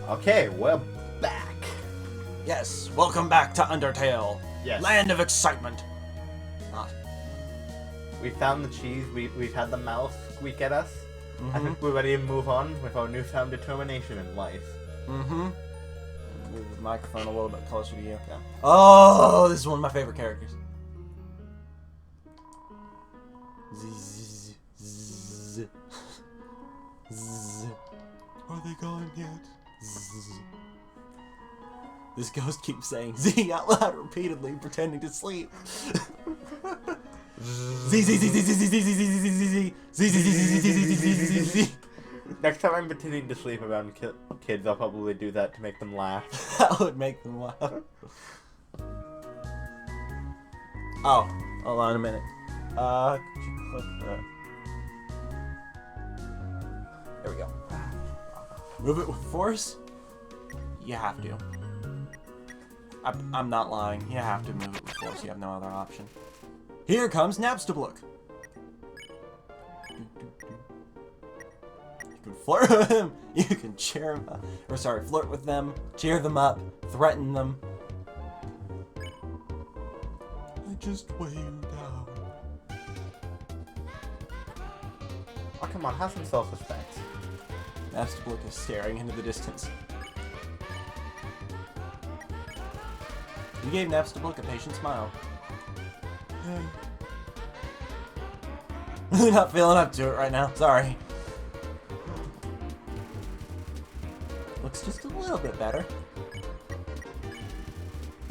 Okay, we're back. Yes, welcome back to Undertale. Yes. Land of excitement. We found the cheese, we've had the mouse squeak at us. I Mm-hmm. think we're ready to move on with our newfound determination in life. Mm-hmm. Move the microphone a little bit closer to you. Yeah. Oh, this is one of my favorite characters. Zzz, zzz, zzz. Are they gone yet? Zzz. This ghost keeps saying Z out loud repeatedly, pretending to sleep. Z Z Z Z Z Z Z Z Z Z Z Z Z Z Z Z Z Z Z. Next time I'm pretending to sleep around kids, I'll probably do that to make them laugh. That would make them laugh. Oh, hold on a minute. Could you click that? There we go. Move it with force? You have to. I'm not lying. You have to move it with force. You have no other option. Here comes Napstablook. You can flirt with him. You can cheer him up. Or sorry, flirt with them, cheer them up, threaten them. I just weigh you down. Oh, come on, have some self-respect. Napstablook is staring into the distance. You gave Napstablook a patient smile. Really not feeling up to it right now. Sorry. Looks just a little bit better.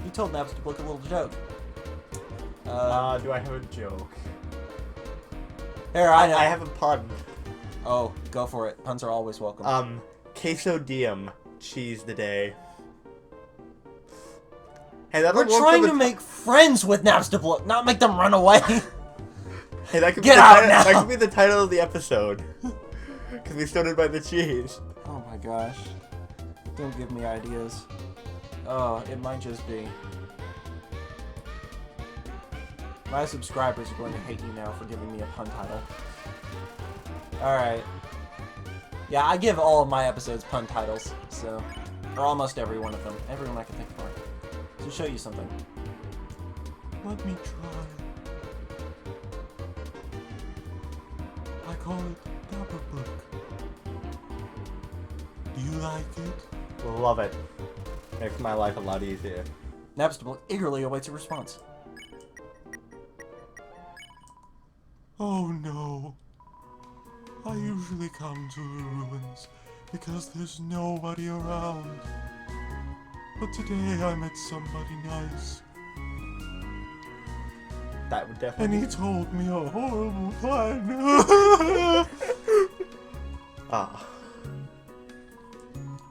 You told Napstablook a little joke. Do I have a joke? Here, I know. I have a pun. Oh, go for it. Puns are always welcome. Queso diem. Cheese the day. Hey, We're trying to make friends with Napstablook, not make them run away. Hey, that could Get be out now! That could be the title of the episode. Because we started by the cheese. Oh my gosh. Don't give me ideas. Oh, it might just be. My subscribers are going to hate you now for giving me a pun title. Alright. Yeah, I give all of my episodes pun titles, so... Or almost every one of them. Every one I can think of. To show you something. Let me try. I call it Napstablook. Do you like it? Love it. Makes my life a lot easier. Napstablook eagerly awaits a response. Oh no. I usually come to the ruins because there's nobody around. But today I met somebody nice. That would And definitely... he told me a horrible plan. Ah.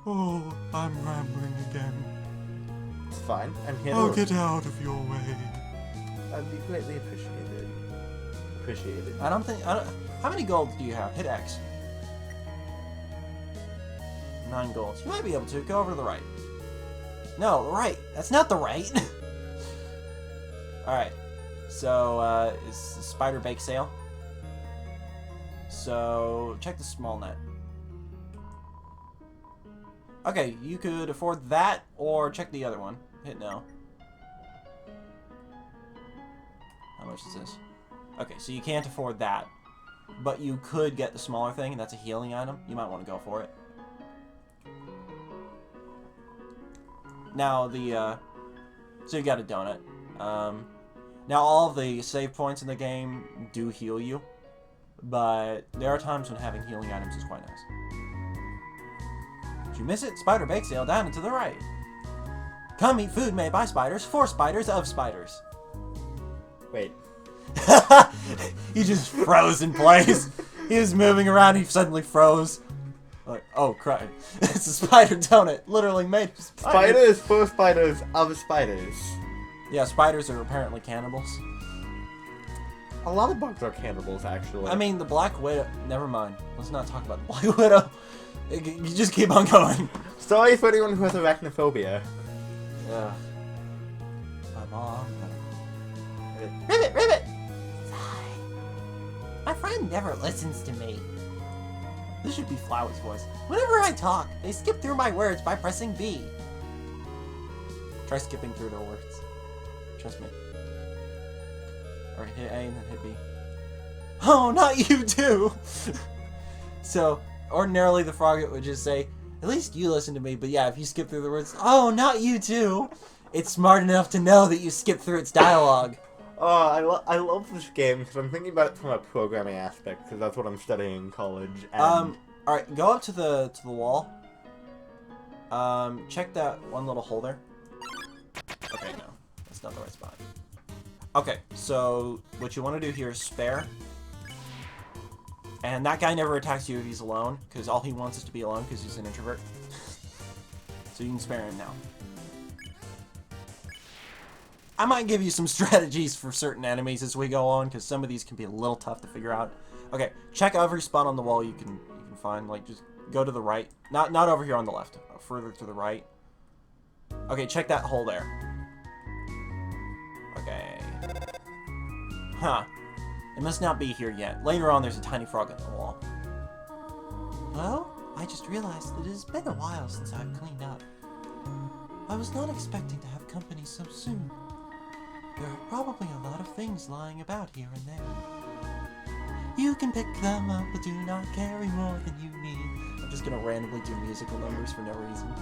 Oh, I'm rambling again. It's fine. I'm here I'll to... get out of your way. That'd be greatly appreciated. Appreciated. I don't... How many golds do you have? Hit X. 9 golds. You might be able to. Go over to the right. No, the right. That's not the right. Alright. So, is the spider bake sale? So, check the small net. Okay, you could afford that, or check the other one. Hit no. How much is this? Okay, so you can't afford that. But you could get the smaller thing, and that's a healing item. You might want to go for it. Now, so you got a donut. Now, all of the save points in the game do heal you, but there are times when having healing items is quite nice. Did you miss it? Spider bake sale down and to the right. Come eat food made by spiders, for spiders of spiders. Wait. He just froze in place. He was moving around, he suddenly froze. Like, oh crap. It's a spider donut, literally made of spiders. Spiders for spiders of spiders. Yeah, spiders are apparently cannibals. A lot of bugs are cannibals, actually. I mean, the Black Widow... Never mind. Let's not talk about the Black Widow. You just keep on going. Sorry for anyone who has arachnophobia. Yeah. My mom... Ribbit! Sigh. My friend never listens to me. This should be Flowers' voice. Whenever I talk, they skip through my words by pressing B. Try skipping through their words. Trust me. Alright, hit A and then hit B. Oh, not you too! So, ordinarily the frog would just say, at least you listen to me, but yeah, if you skip through the words, oh, not you too! It's smart enough to know that you skipped through its dialogue. Oh, I love this game because I'm thinking about it from a programming aspect because that's what I'm studying in college. And... Alright, go up to the wall. Check that one little hole there. Okay, no. That's not the right spot. Okay, so what you want to do here is spare. And that guy never attacks you if he's alone, because all he wants is to be alone because he's an introvert. So you can spare him now. I might give you some strategies for certain enemies as we go on, because some of these can be a little tough to figure out. Okay, check every spot on the wall you can find. Like, just go to the right. Not over here on the left. Further to the right. Okay, check that hole there. Okay. Huh. It must not be here yet. Later on, there's a tiny frog on the wall. Well, I just realized that it has been a while since I've cleaned up. I was not expecting to have company so soon. There are probably a lot of things lying about here and there. You can pick them up, but do not carry more than you need. I'm just gonna randomly do musical numbers for no reason.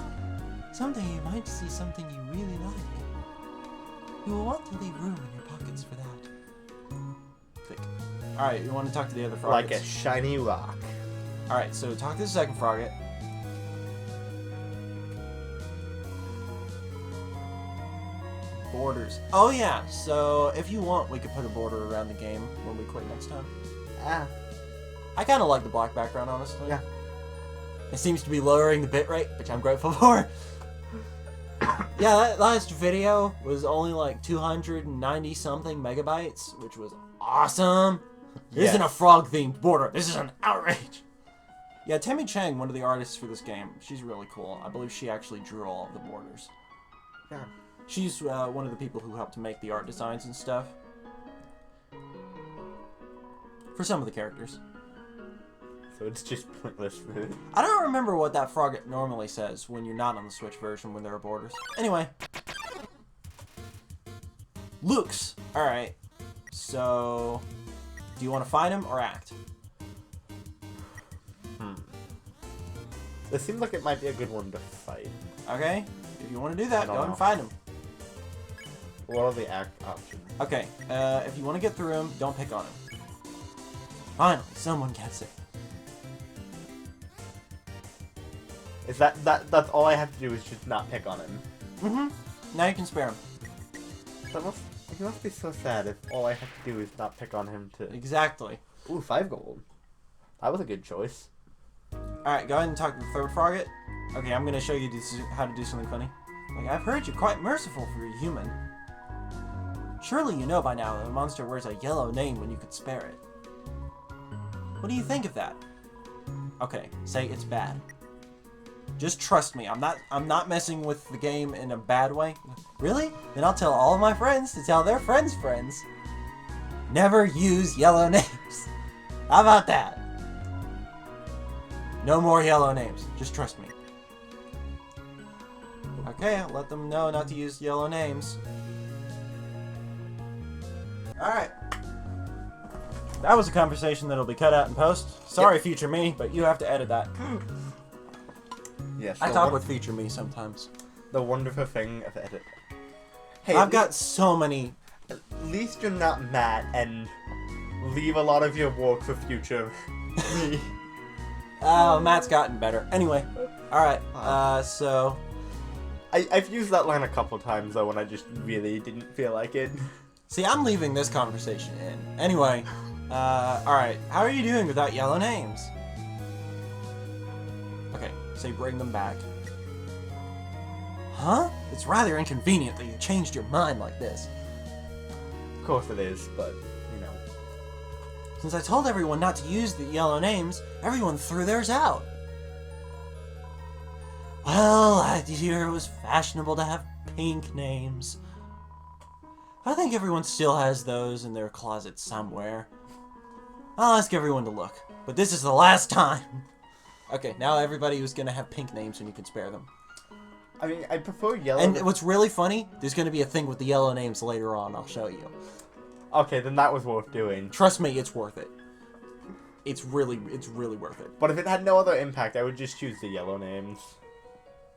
Someday you might see something you really like. You will want to leave room in your pockets for that. Click. Alright, you want to talk to the other frog? Like a shiny rock. Alright, so talk to the second frogget. Borders. Oh yeah, so if you want, we could put a border around the game when we quit next time. Ah. I kind of like the black background, honestly. Yeah. It seems to be lowering the bitrate, which I'm grateful for. Yeah, that last video was only like 290 something megabytes, which was awesome. This isn't a frog-themed border. This is an outrage. Yeah, Tammy Chang, one of the artists for this game, she's really cool. I believe she actually drew all of the borders. Yeah. She's one of the people who helped to make the art designs and stuff. For some of the characters. So it's just pointless food. I don't remember what that frog normally says when you're not on the Switch version when there are borders. Anyway. Luke's. Alright. So, do you want to fight him or act? This seems like it might be a good one to fight. Okay. If you want to do that, I don't go know. and fight him. What are the act options? Okay. If you want to get through him, don't pick on him. Finally, someone gets it. Is that's all I have to do is just not pick on him? Mm-hmm. Now you can spare him. It must be so sad if all I have to do is not pick on him to... Exactly. Ooh, 5 gold. That was a good choice. Alright, go ahead and talk to the third frogget. Okay, I'm going to show you how to do something funny. Like, I've heard you're quite merciful for a human. Surely you know by now that a monster wears a yellow name when you could spare it. What do you think of that? Okay, say it's bad. Just trust me, I'm not messing with the game in a bad way. Really? Then I'll tell all of my friends to tell their friends' friends. Never use yellow names. How about that? No more yellow names. Just trust me. Okay, I'll let them know not to use yellow names. Alright. That was a conversation that'll be cut out in post. Sorry, Yep. future me, but you have to edit that. Yes. I talk with future me sometimes. The wonderful thing of edit. Hey, I've got so many... At least you're not Matt and leave a lot of your work for future me. Oh, Matt's gotten better. Anyway, alright, so... I've used that line a couple times though when I just really didn't feel like it. See, I'm leaving this conversation in. Anyway, alright, how are you doing without yellow names? Okay, say bring them back. Huh? It's rather inconvenient that you changed your mind like this. Of course it is, but, you know. Since I told everyone not to use the yellow names, everyone threw theirs out. Well, I hear it was fashionable to have pink names. I think everyone still has those in their closet somewhere. I'll ask everyone to look, but this is the last time. Okay, now everybody who's gonna have pink names and you can spare them. I mean, I prefer yellow. And what's really funny, there's gonna be a thing with the yellow names later on. I'll show you. Okay, then that was worth doing. Trust me, it's worth it. It's really worth it. But if it had no other impact, I would just choose the yellow names.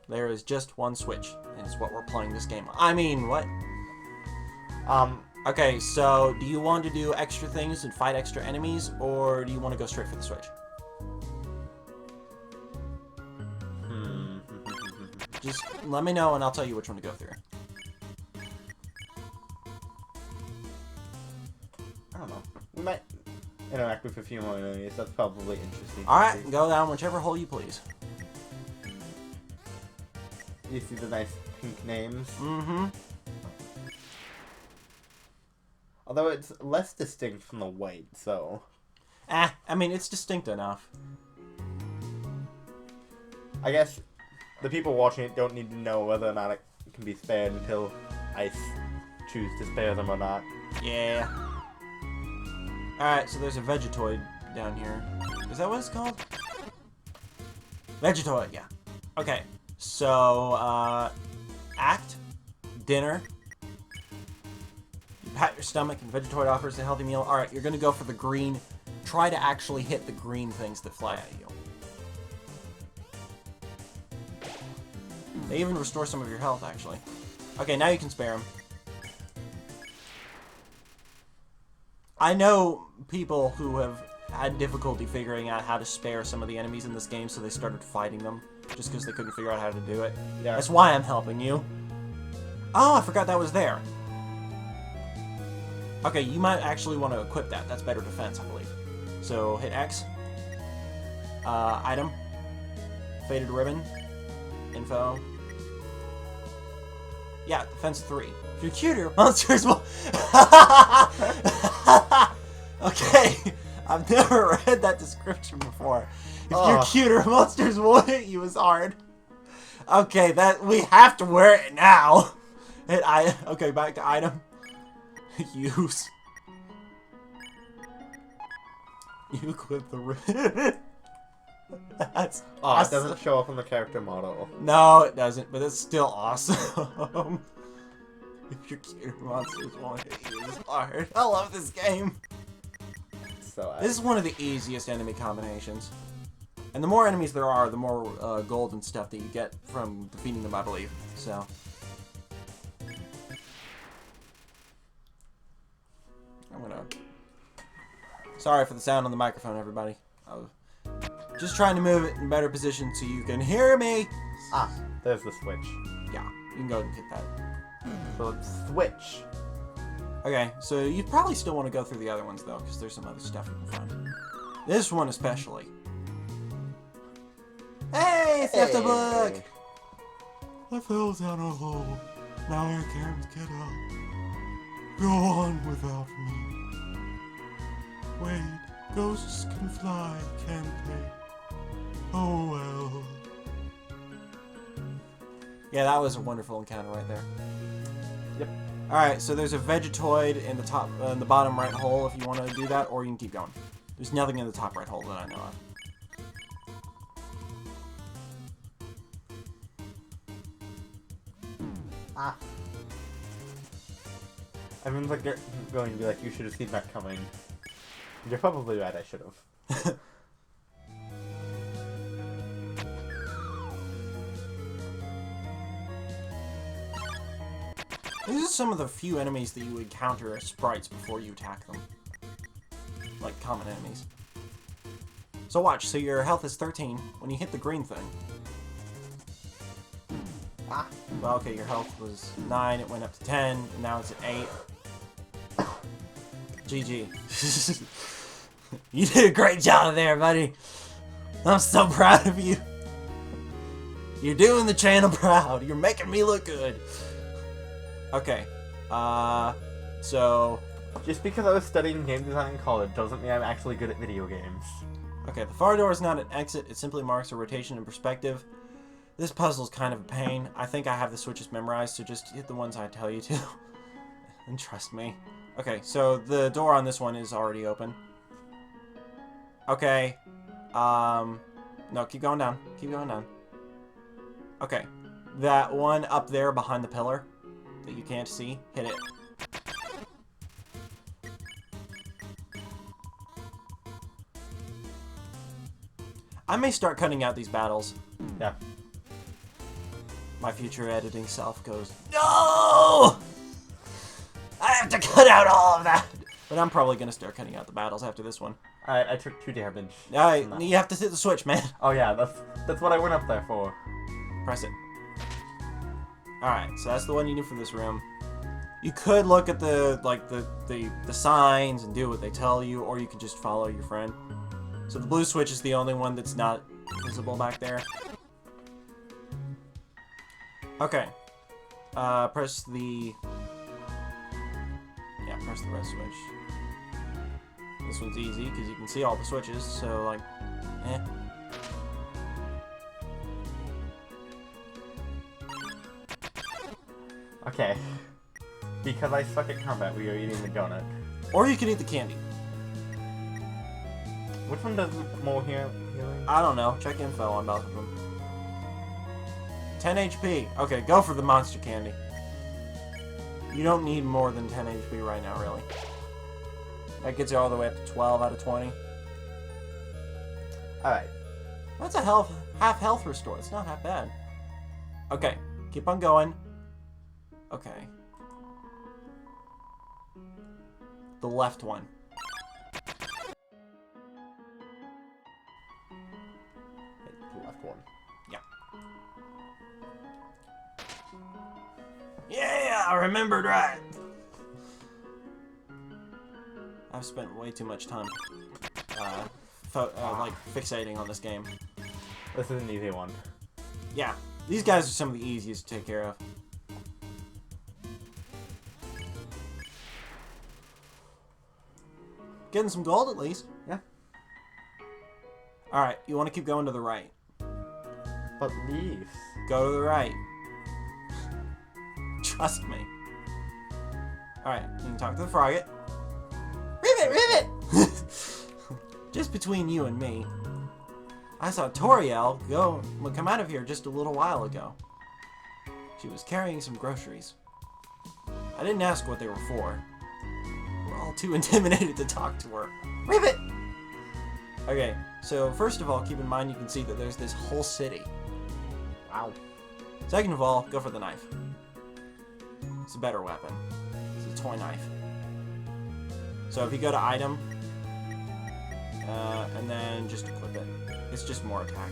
There is just one switch, and it's what we're playing this game on. I mean, what? Okay, so do you want to do extra things and fight extra enemies, or do you want to go straight for the switch? Just let me know, and I'll tell you which one to go through. I don't know. We might interact with a few more enemies. That's probably interesting. Alright, go down whichever hole you please. You see the nice pink names? Mm-hmm. Although it's less distinct from the white, so... I mean, it's distinct enough. I guess the people watching it don't need to know whether or not it can be spared until I choose to spare them or not. Yeah. Alright, so there's a Vegetoid down here. Is that what it's called? Vegetoid, yeah. Okay, so, act, dinner. You pat your stomach and Vegetoid offers a healthy meal. Alright, you're gonna go for the green. Try to actually hit the green things that fly at you. They even restore some of your health, actually. Okay, now you can spare them. I know people who have had difficulty figuring out how to spare some of the enemies in this game, so they started fighting them, just because they couldn't figure out how to do it. Yeah. That's why I'm helping you. Oh, I forgot that was there. Okay, you might actually want to equip that. That's better defense, I believe. So, hit X. Item. Faded ribbon. Info. Yeah, defense 3. If you're cuter, monsters will... Okay, I've never read that description before. If you're cuter, monsters will hit you as hard. Okay, that we have to wear it now. Hit okay, back to item. Use. You equip the ribbon. That's awesome. It doesn't show up on the character model. No, it doesn't, but it's still awesome. If your cuter monsters won't hit you as hard. I love this game. So This is one of the easiest enemy combinations. And the more enemies there are, the more gold and stuff that you get from defeating them, I believe. So. I'm gonna... Sorry for the sound on the microphone, everybody. I was just trying to move it in a better position so you can hear me. Ah, there's the switch. Yeah, you can go ahead and hit that. So let's switch. Okay, so you probably still want to go through the other ones, though, because there's some other stuff you can find. This one especially. Hey, theft a book! I fell down a hole. Now I can't get up. Go on without me. Wait, ghosts can fly, can't they? Oh well. Yeah, that was a wonderful encounter right there. Yep. Alright, so there's a Vegetoid in the top, in the bottom right hole if you want to do that, or you can keep going. There's nothing in the top right hole that I know of. Ah. Everyone's like going to be like, you should have seen that coming. You're probably right, I should have. These are some of the few enemies that you encounter as sprites before you attack them. Like common enemies. So watch, so your health is 13. When you hit the green thing... Ah. Well, okay, your health was 9, it went up to 10, and now it's at 8. GG. You did a great job there, buddy. I'm so proud of you. You're doing the channel proud. You're making me look good. Okay. So... Just because I was studying game design in college doesn't mean I'm actually good at video games. Okay, the far door is not an exit. It simply marks a rotation in perspective. This puzzle's kind of a pain. I think I have the switches memorized, so just hit the ones I tell you to. And trust me. Okay, so the door on this one is already open. Okay. No, keep going down. Keep going down. Okay. That one up there behind the pillar that you can't see, hit it. I may start cutting out these battles. Yeah. My future editing self goes, no! I have to cut out all of that! But I'm probably going to start cutting out the battles after this one. I took 2 damage. You have to hit the switch, man. Oh yeah, that's what I went up there for. Press it. Alright, so that's the one you need for this room. You could look at the signs and do what they tell you, or you can just follow your friend. So the blue switch is the only one that's not visible back there. Okay. Press the red switch. This one's easy because you can see all the switches, so like, eh. Okay. Because I suck at combat, we are eating the donut. Or you can eat the candy. Which one does more healing? I don't know. Check info on both of them. 10 HP. Okay, go for the monster candy. You don't need more than 10 HP right now, really. That gets you all the way up to 12 out of 20. Alright. That's a half health restore. It's not half bad. Okay, keep on going. Okay. The left one. The left one. Yeah. Yeah, I remembered right. I've spent way too much time like fixating on this game. This is an easy one. Yeah, these guys are some of the easiest to take care of. Getting some gold at least. Yeah. Alright, you want to keep going to the right. But leaves. Go to the right. Trust me. Alright, you can talk to the frogget. Rivet, rivet! Just between you and me, I saw Toriel come out of here just a little while ago. She was carrying some groceries. I didn't ask what they were for. We're all too intimidated to talk to her. Rivet! Okay, so first of all, keep in mind you can see that there's this whole city. Wow. Second of all, go for the knife. It's a better weapon. It's a toy knife. So if you go to item, and then just equip it. It's just more attack.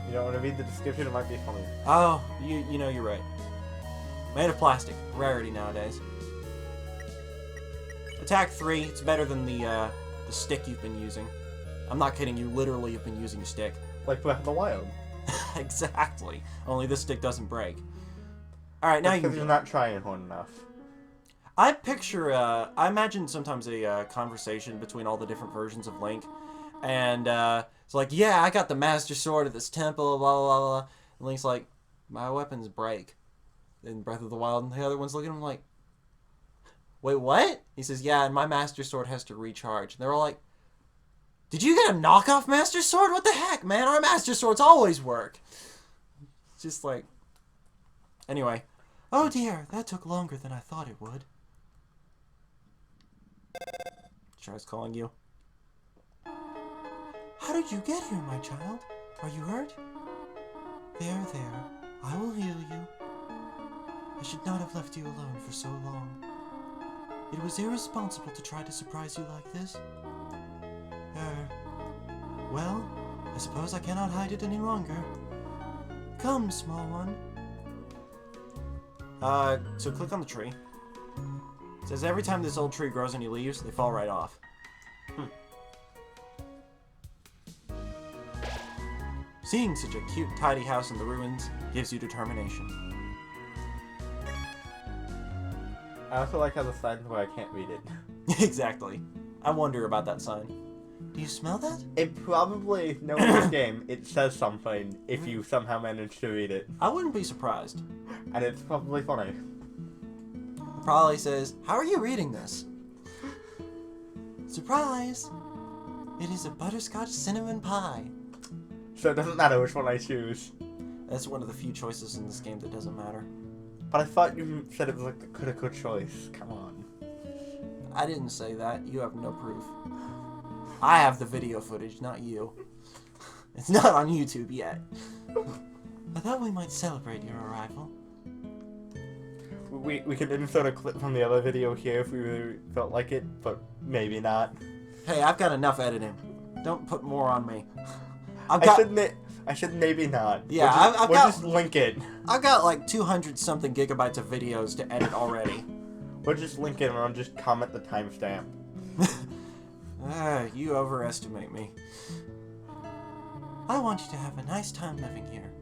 You don't want to read the description? It might be funny. Oh, you know you're right. Made of plastic. Rarity nowadays. Attack 3. It's better than the stick you've been using. I'm not kidding. You literally have been using a stick. Like Breath of the Wild. Exactly. Only this stick doesn't break. Alright, now you because you're not trying hard enough. I picture, I imagine sometimes a conversation between all the different versions of Link, and it's like, yeah, I got the Master Sword at this temple, blah, blah, blah, blah. And Link's like, my weapons break. In Breath of the Wild, and the other one's looking at him like, wait, what? He says, yeah, and my Master Sword has to recharge. And they're all like, did you get a knockoff Master Sword? What the heck, man? Our Master Swords always work. It's just like, anyway. Oh dear, that took longer than I thought it would. Tries calling you. How did you get here, my child? Are you hurt? There, there. I will heal you. I should not have left you alone for so long. It was irresponsible to try to surprise you like this. Well, I suppose I cannot hide it any longer. Come, small one. So click on the tree. It says every time this old tree grows any leaves, they fall right off. Seeing such a cute, tidy house in the ruins gives you determination. I also like how the sign's where I can't read it. Exactly. I wonder about that sign. Do you smell that? It probably, knowing this game, it says something if you somehow manage to read it. I wouldn't be surprised. And it's probably funny. It probably says, how are you reading this? Surprise! It is a butterscotch cinnamon pie. So it doesn't matter which one I choose. That's one of the few choices in this game that doesn't matter. But I thought you said it was like a critical choice. Come on. I didn't say that. You have no proof. I have the video footage, not you. It's not on YouTube yet. I thought we might celebrate your arrival. We could insert a clip from the other video here if we really felt like it, but maybe not. Hey, I've got enough editing. Don't put more on me. I should maybe not. Yeah, We'll just link it. I've got like 200 something gigabytes of videos to edit already. We'll just link it and I'll just comment the timestamp. You overestimate me. I want you to have a nice time living here.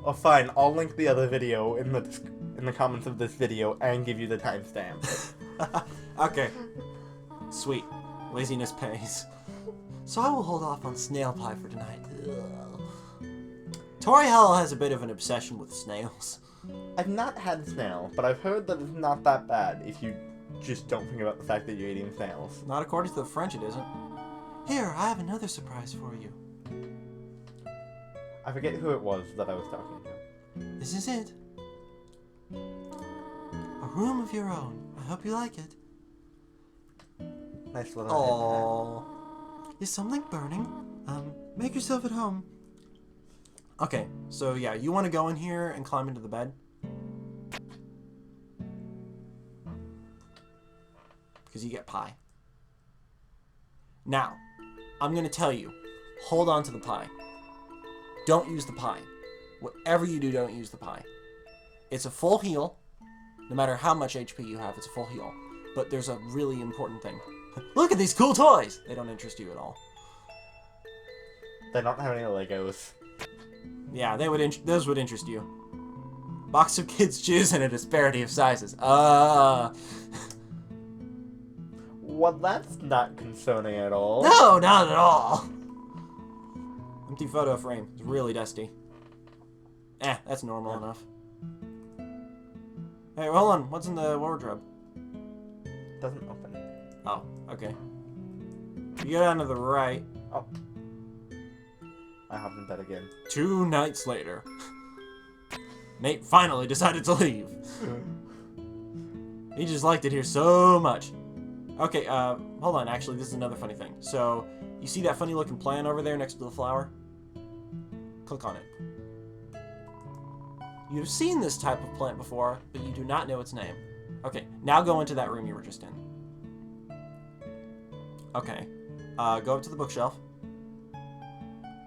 Oh, fine. I'll link the other video in the comments of this video and give you the timestamp. Okay. Sweet. Laziness pays. So I will hold off on snail pie for tonight. Toriel has a bit of an obsession with snails. I've not had snail, but I've heard that it's not that bad if you just don't think about the fact that you're eating snails. Not according to the French, it isn't. Here, I have another surprise for you. I forget who it was that I was talking to. This is it. A room of your own. I hope you like it. Nice little Aww. Is something burning? Make yourself at home. Okay, so yeah, you want to go in here and climb into the bed? Because you get pie. Now, I'm going to tell you, hold on to the pie. Don't use the pie. Whatever you do, don't use the pie. It's a full heal. No matter how much HP you have, it's a full heal. But there's a really important thing. Look at these cool toys! They don't interest you at all. They don't have any Legos. Yeah, those would interest you. Box of kids' shoes and a disparity of sizes. Well, that's not concerning at all. No, not at all. Empty photo frame. It's really dusty. That's normal enough. Hey, hold on. What's in the wardrobe? Doesn't open. Oh, okay. You go down to the right. Oh. I hopped in bed again. 2 nights later. Nate finally decided to leave. He just liked it here so much. Okay, hold on. Actually, this is another funny thing. So, you see that funny looking plant over there next to the flower? Click on it. You've seen this type of plant before, but you do not know its name. Okay, now go into that room you were just in. Okay, go up to the bookshelf.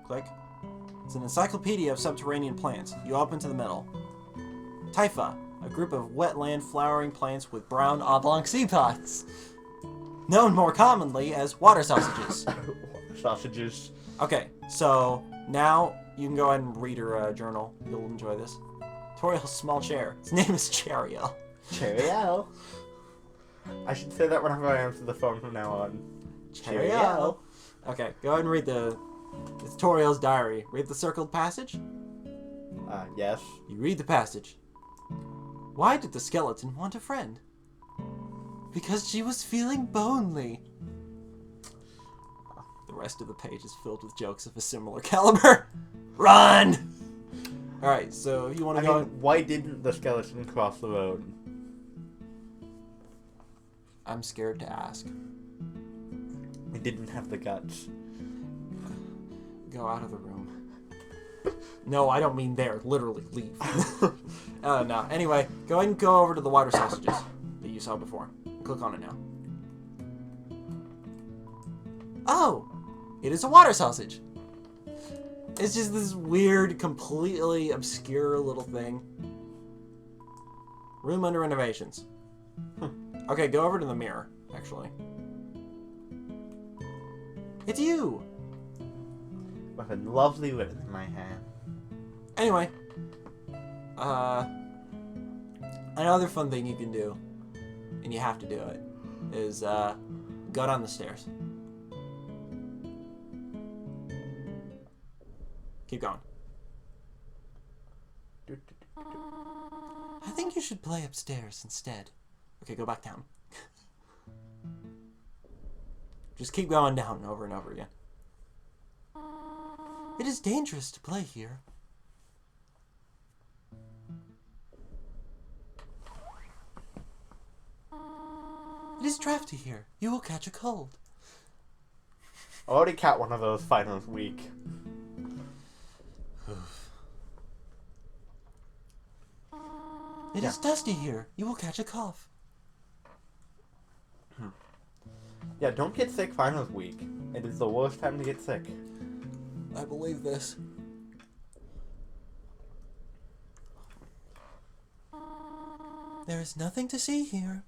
Click. It's an encyclopedia of subterranean plants. You open to the middle. Typha, a group of wetland flowering plants with brown oblong seed pods. Known more commonly as water sausages. Sausages. Okay, so now you can go ahead and read her journal. You'll enjoy this. Toriel's small chair. Its name is Cheerio. Cheerio. I should say that whenever I answer the phone from now on. Cheerio. Okay, go ahead and read it's Toriel's diary. Read the circled passage? Yes. You read the passage. Why did the skeleton want a friend? Because she was feeling bonely. The rest of the page is filled with jokes of a similar caliber. Run! Alright, so if you want to go... why didn't the skeleton cross the road? I'm scared to ask. It didn't have the guts. Go out of the room. No, I don't mean there. Literally, leave. No. Anyway, go ahead and go over to the water sausages that you saw before. Click on it now. Oh! It is a water sausage! It's just this weird, completely obscure little thing. Room under renovations. Okay, go over to the mirror, actually. It's you! With a lovely ribbon in my hand. Anyway. Another fun thing you can do, and you have to do it, is go down the stairs. Keep going. I think you should play upstairs instead. Okay, go back down. Just keep going down over and over again. It is dangerous to play here. It is drafty here. You will catch a cold. I already caught one of those finals week. It is dusty here. You will catch a cough. Yeah, don't get sick finals week. It is the worst time to get sick. I believe this. There is nothing to see here.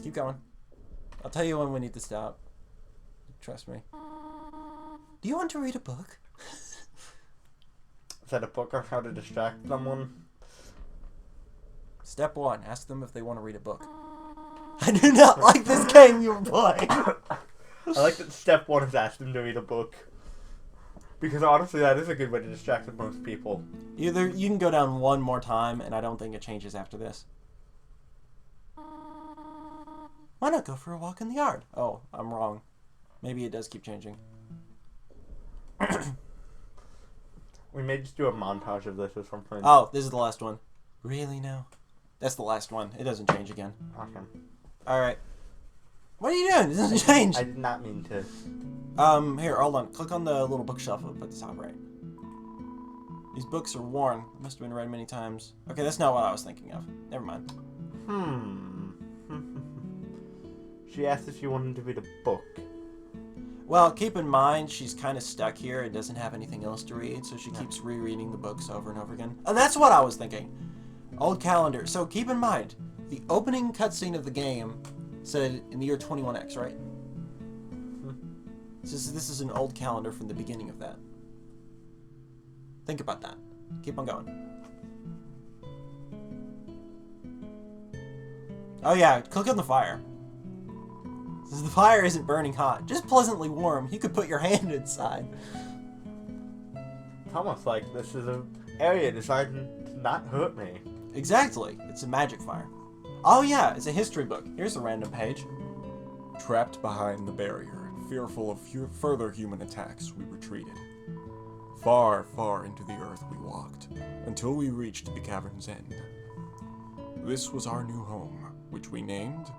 Keep going. I'll tell you when we need to stop. Trust me. Do you want to read a book? Is that a book on how to distract someone? Step 1. Ask them if they want to read a book. I do not like this game you're playing. I like that step 1 is ask them to read a book. Because honestly, that is a good way to distract most people. Either you can go down one more time, and I don't think it changes after this. Why not go for a walk in the yard? Oh, I'm wrong. Maybe it does keep changing. We may just do a montage of this or something. Oh, this is the last one. Really now? That's the last one. It doesn't change again. Okay. Alright. What are you doing? It doesn't change. I did not mean to. Here, hold on. Click on the little bookshelf up at the top right. These books are worn. Must have been read many times. Okay, that's not what I was thinking of. Never mind. She asked if she wanted to read a book. Well, keep in mind, she's kind of stuck here and doesn't have anything else to read, so she keeps rereading the books over and over again. Oh, that's what I was thinking. Old calendar. So keep in mind, the opening cutscene of the game said in the year 21X, right? So this is an old calendar from the beginning of that. Think about that. Keep on going. Oh yeah, click on the fire. Since the fire isn't burning hot, just pleasantly warm. You could put your hand inside. It's almost like this is an area designed to not hurt me. Exactly. It's a magic fire. Oh yeah, it's a history book. Here's a random page. Trapped behind the barrier, fearful of further human attacks, we retreated. Far, far into the earth we walked, until we reached the cavern's end. This was our new home, which we named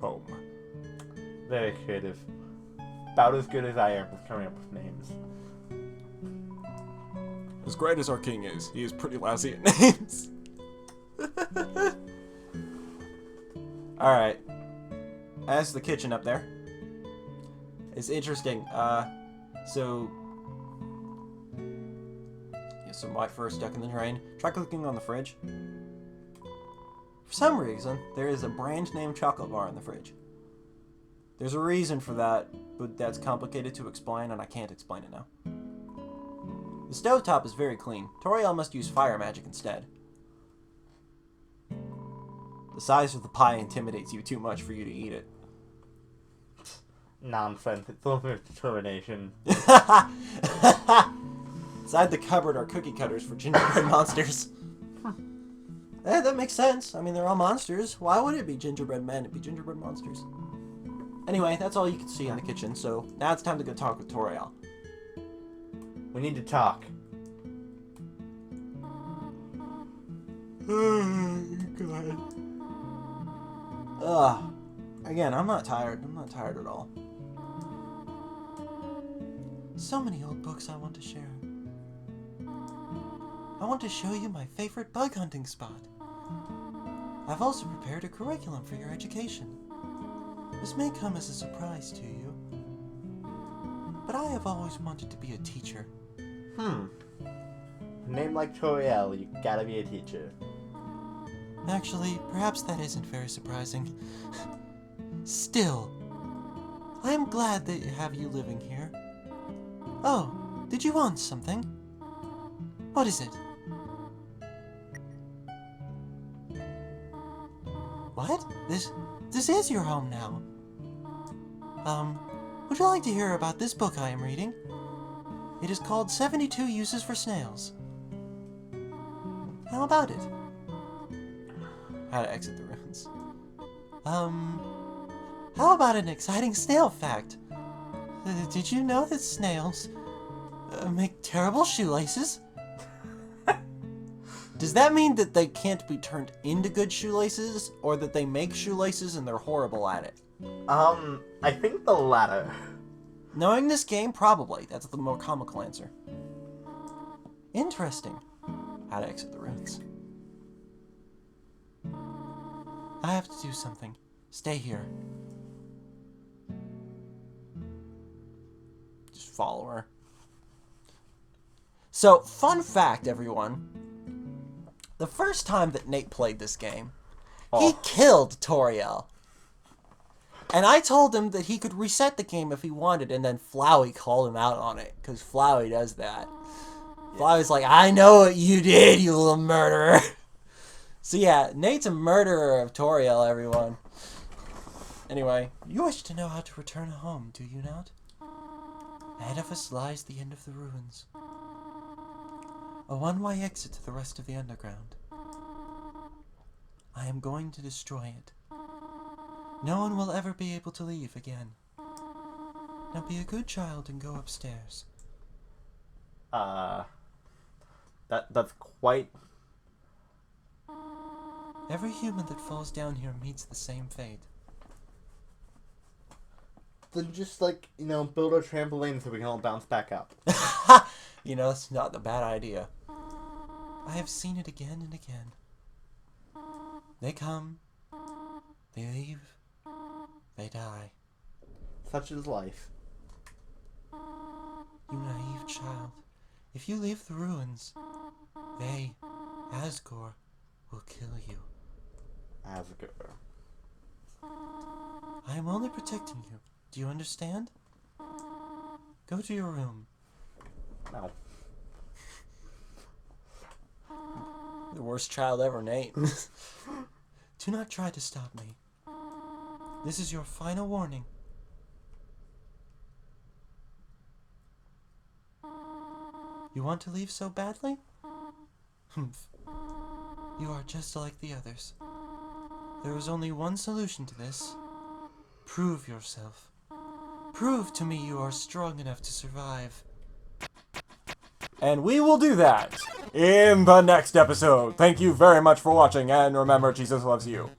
Home. Very creative. About as good as I am with coming up with names. As great as our king is, he is pretty lousy at names. Alright. That's the kitchen up there. It's interesting. So some white fur stuck in the drain. Try clicking on the fridge. For some reason, there is a brand name chocolate bar in the fridge. There's a reason for that, but that's complicated to explain, and I can't explain it now. The stovetop is very clean. Toriel must use fire magic instead. The size of the pie intimidates you too much for you to eat it. Nonsense. It's only with determination. Inside the cupboard are cookie cutters for gingerbread monsters. That makes sense. I mean, they're all monsters. Why would it be gingerbread men? It'd be gingerbread monsters. Anyway, that's all you can see in the kitchen, so now it's time to go talk with Toriel. We need to talk. God. Ugh. Again, I'm not tired. I'm not tired at all. So many old books I want to share. I want to show you my favorite bug hunting spot. I've also prepared a curriculum for your education. This may come as a surprise to you, but I have always wanted to be a teacher. A name like Toriel, you gotta be a teacher. Actually, perhaps that isn't very surprising. Still, I am glad that have you living here. Oh, did you want something? What is it? What? This is your home now. Would you like to hear about this book I am reading? It is called 72 Uses for Snails. How about it? How to exit the ruins. How about an exciting snail fact? Did you know that snails make terrible shoelaces? Does that mean that they can't be turned into good shoelaces, or that they make shoelaces and they're horrible at it? I think the latter. Knowing this game, probably. That's the more comical answer. Interesting. How to exit the ruins. I have to do something. Stay here. Just follow her. So, fun fact, everyone. The first time that Nate played this game, he killed Toriel. And I told him that he could reset the game if he wanted, and then Flowey called him out on it, because Flowey does that. Yeah. Flowey's like, I know what you did, you little murderer. So yeah, Nate's a murderer of Toriel, everyone. Anyway, you wish to know how to return home, do you not? Ahead of us lies the end of the ruins. A one-way exit to the rest of the underground. I am going to destroy it. No one will ever be able to leave again. Now be a good child and go upstairs. That's quite... Every human that falls down here meets the same fate. Then just, like, build a trampoline so we can all bounce back up. That's not a bad idea. I have seen it again and again. They come, they leave, they die. Such is life. You naive child. If you leave the ruins, they, Asgore, will kill you. Asgore. I am only protecting you. Do you understand? Go to your room. No. The worst child ever, Nate. Do not try to stop me. This is your final warning. You want to leave so badly? Humph. You are just like the others. There is only one solution to this. Prove yourself. Prove to me you are strong enough to survive. And we will do that in the next episode. Thank you very much for watching, and remember, Jesus loves you.